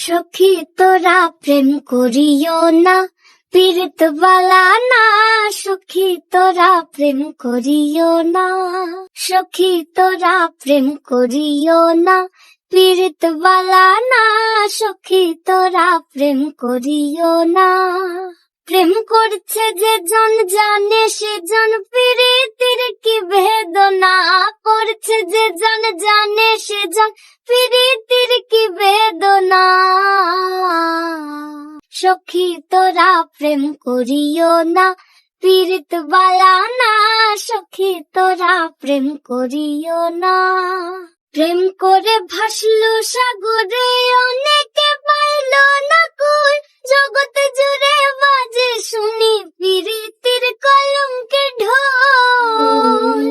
সখী তোরা প্রেম করিও না, পীড়িত বালা না। সখী তোরা প্রেম করিও না, সখী তোরা প্রেম করিও না, পীড়িত বালা না। সখী তোরা প্রেম করিও না। প্রেম করছে যে জন জানে সে জন পীড়িতের কি বেদনা। করছে যে জন জানে সে জন পীড়িতের কি বেদনা। সখী তোরা প্রেম করিও না, পীড়িত বালা না। সখী তোরা প্রেম করিও না। প্রেম করে ভাসলো সাগরে, অনেকে পাইল না কুল। জগৎ জুড়ে বাজে শুনি পীড়িতের কলঙ্কের ঢোল।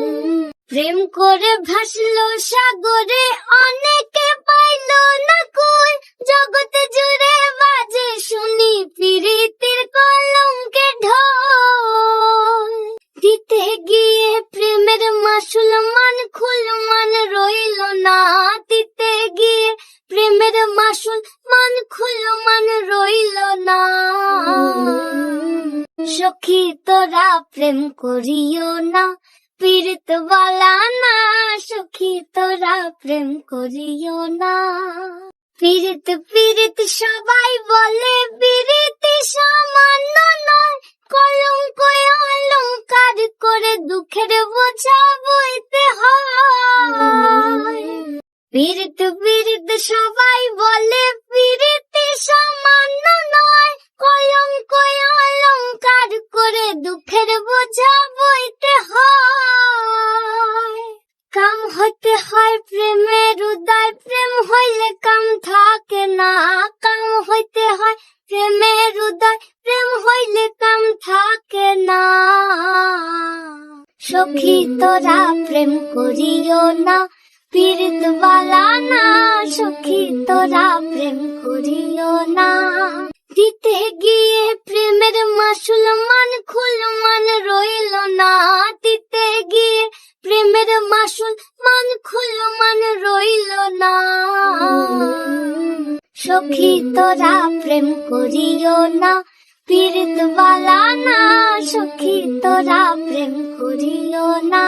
প্রেম করে ভাসলো সাগরে, অনেকে পাইল না কুল। জগৎ জুড়ে বাজে শুনি পীড়িতের কলঙ্কের ঢোল। দিতে গিয়ে প্রেমের মাসুল মান খুল মান রইল না। দিতে গিয়ে প্রেমের মাসুল মান খুল মান রইল না। সখী তোরা প্রেম করিও না, পীড়িত বালা না। সখী তোরা প্রেম করিও না। পীড়িত পীড়িত সবাই বলে, পীড়িতি সামান্য নয়। কলঙ্ক অলঙ্কার করে দুঃখের বোঝা বইতে হয়। পীড়িত পীড়িত সবাই বলে, পীড়িতি সামান্য নয়। কলঙ্ক অলঙ্কার করে দুঃখের বোঝা বইতে হয়। কাম হইতে হয় প্রেমের উদয়, প্রেম হইলে কাম থাকে না। কাম হইতে হয় প্রেমের উদয়, প্রেম হইলে কাম থাকে না। সখী তোরা প্রেম করিও না, পীড়িত বালা না। সখী তোরা প্রেম করিও না। দিতে গিয়ে প্রেমের মাসুল মান খুল মান রইল না। দিতে গিয়ে প্রেমের মাসুল মান খুল মান রইল না। সখী তোরা প্রেম করিও না, পীড়িত বালা না। সখী তোরা প্রেম করিও না।